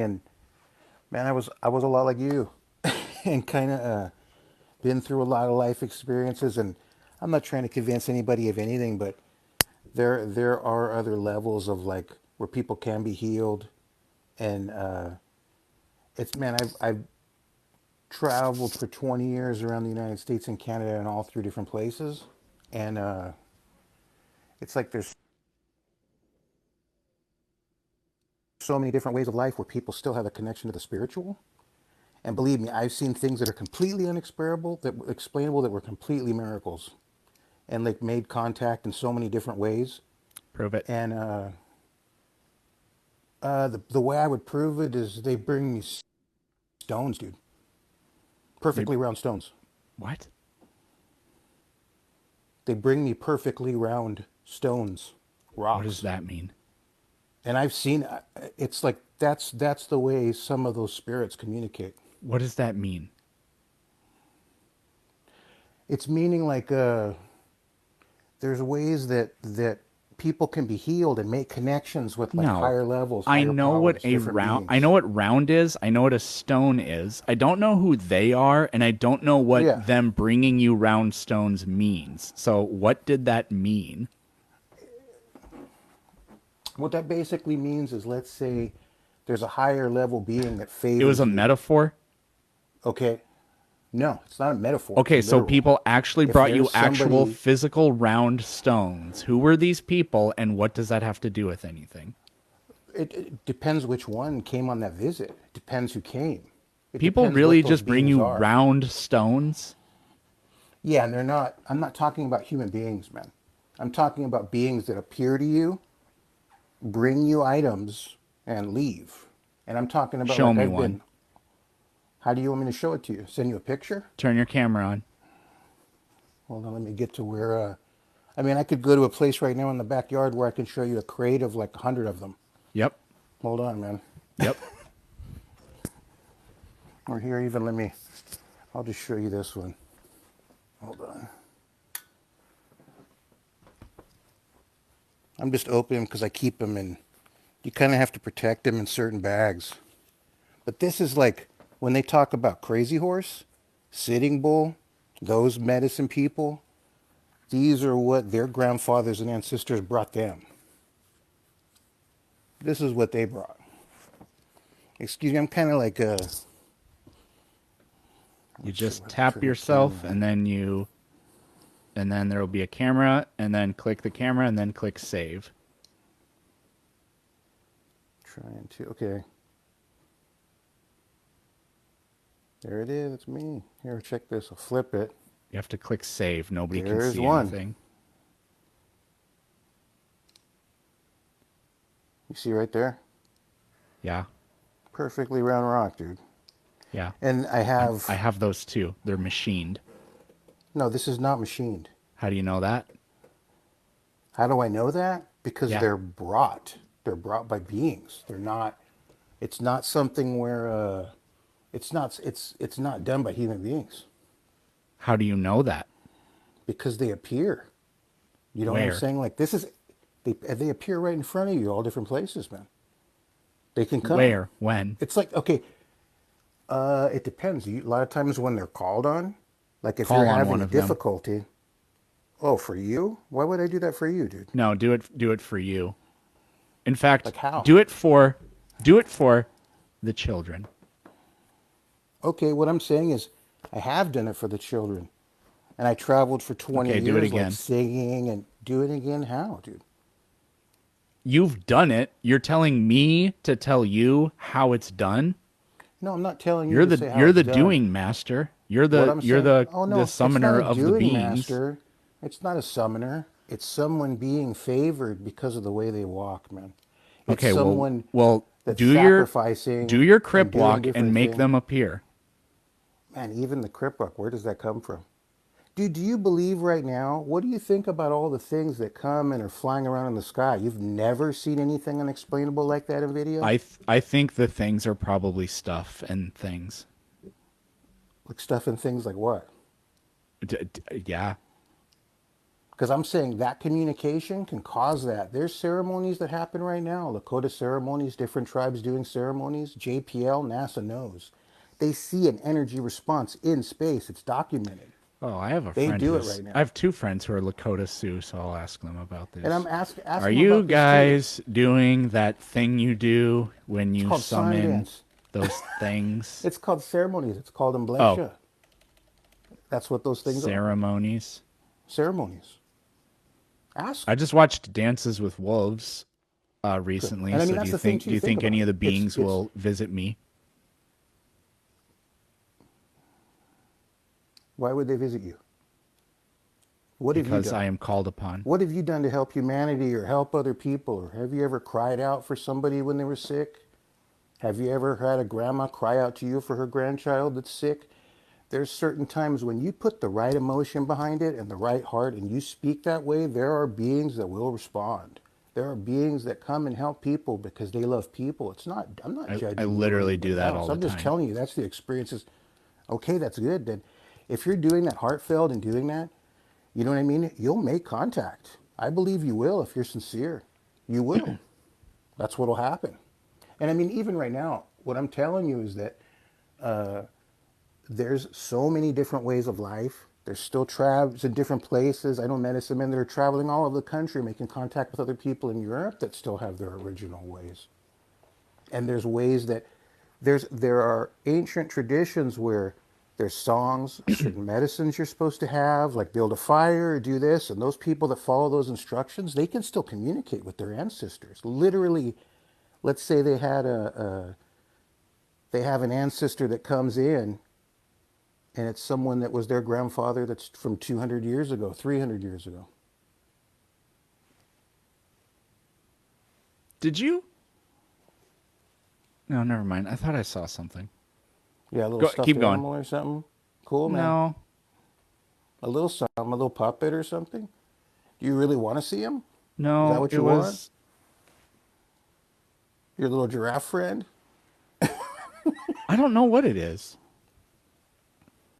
And man, I was a lot like you, and kind of been through a lot of life experiences. And I'm not trying to convince anybody of anything, but there are other levels of like where people can be healed, and it's man, I've traveled for 20 years around the United States and Canada and all through different places, and it's like there's so many different ways of life where people still have a connection to the spiritual. And believe me, I've seen things that are completely unexplainable, that were completely miracles, and like made contact in so many different ways. Prove it. And the way I would prove it is they bring me stones, dude, They perfectly round stones. what? They bring me perfectly round stones, What does rocks, that mean? and I've seen. It's like that's the way some of those spirits communicate. What does that mean? It's meaning like there's ways that people can be healed and make connections with like No. higher levels, I higher know what powers, a different round I know beings. what round is. I know what a stone is. I don't know who they are and I don't know what Yeah. them bringing you round stones means. So what did that mean? What that basically means is, let's say there's a higher level being that It was favors a you. metaphor? Okay. No, it's not a metaphor, it's Okay, so literal. people actually If brought you there's actual somebody, physical round stones. Who were these people and what does that have to do with anything? it depends which one came on that visit. It depends who came. It People depends really what those just bring beings you are. round stones? Yeah, and they're not, I'm not talking about human beings, man. I'm talking about beings that appear to you, bring you items, and leave. And I'm talking about Show like me I've one. been. How do you want me to show it to you? Send you a picture? Turn your camera on. Hold on, let me get to where. I mean, I could go to a place right now in the backyard where I can show you a crate of like 100 of them. Yep. Hold on, man. Yep. Or here, even let me. I'll just show you this one. Hold on. I'm just opening because I keep them in. You kind of have to protect them in certain bags. But this is like when they talk about crazy horse, sitting bull, those medicine people. These are what their grandfathers and ancestors brought them. This is what they brought. Excuse me, I'm kind of like You let's see just what tap turn the camera yourself on. and then there will be a camera and then click the camera and then click save. Trying to. Okay, there it is. It's me. Here, check this. I'll flip it. You have to click save. Nobody can There's see one. anything. You see right there? Yeah. Perfectly round rock, dude. Yeah. And I I have. have those too. They're machined. No, this is not machined. How do you know that? How do I know that? Because Yeah. they're brought. They're brought by beings. They're not. It's not something where. It's not. It's not done by human beings How do you know that? because they appear. You know what I'm Where? saying? Like this is. They appear right in front of you, all different places, man. They can come. Where? When? It's like okay. It depends. A lot of times when they're called on, like if you're Call on having one a of them. difficulty, oh, for you? Why would I do that for you, dude? No, do it for you. In fact, Like how? do it for the children. Okay, what I'm saying is I have done it for the children. And I traveled for 20 Okay, do it years like again. singing and do it again. How, dude? You've done it. You're telling me to tell you how it's done? No, I'm not telling you You're to the say how you're it's the done. doing master. You're What the I'm you're saying, the oh the no, it's not summoner a of the doing beings. master. It's not a summoner. It's someone being favored because of the way they walk, man. It's Okay, well someone well that's do your do sacrificing your and crip doing walk and different make things. them appear. Man, even the crip walk, where does that come from? Dude, do you believe right now? What do you think about all the things that come and are flying around in the sky? You've never seen anything unexplainable like that in video? I think the things are probably stuff and things. Like stuff and things like what? Yeah. Because I'm saying that communication can cause that. There's ceremonies that happen right now, Lakota ceremonies, different tribes doing ceremonies. JPL, NASA knows. They see an energy response in space. It's documented. Oh, I have a They friend do it who's. right I now. have two friends who are Lakota Sioux, so I'll ask them about And I'm this. Are asking them you about this too. guys doing that thing you do when It's you called sign summon dance. those things? It's called ceremonies. It's called Oh, Mblesha. That's what those things are. ceremonies. Ceremonies. Ask. I just watched Dances with Wolves Good. recently. And I So mean, that's the thing do too. you Think think any about of it. the beings will visit me Why would they visit you? What have you because I done? am called upon? What have you done to help humanity or help other people? Or have you ever cried out for somebody when they were sick? Have you ever had a grandma cry out to you for her grandchild that's sick? There's certain times when you put the right emotion behind it and the right heart and you speak that way, there are beings that will respond. There are beings that come and help people because they love people. I'm not I judging you or literally do anybody that else. all the I'm just time. telling you that's the experiences. Okay, that's good. Then if you're doing that heartfelt and doing that, you know what I mean? You'll make contact. I believe you will if you're sincere. You will. That's what'll happen. And I mean, even right now, what I'm telling you is that there's so many different ways of life. There's still tribes in different places. I know medicine men that are traveling all over the country, making contact with other people in Europe that still have their original ways. And there's ways that there are ancient traditions where there's songs, certain medicines you're supposed to have, like build a fire, do this, and those people that follow those instructions, they can still communicate with their ancestors. Literally, let's say they have an ancestor that comes in and it's someone that was their grandfather that's from 200 years ago, 300 years ago. Did you? No, never mind. I thought I saw something. Yeah, a little Go, stuffed keep going. animal or something. Cool, man. No, A little something, a little puppet or something. Do you really want to see him? Is that no, what it you want? was. Your little giraffe friend? I don't know what it is.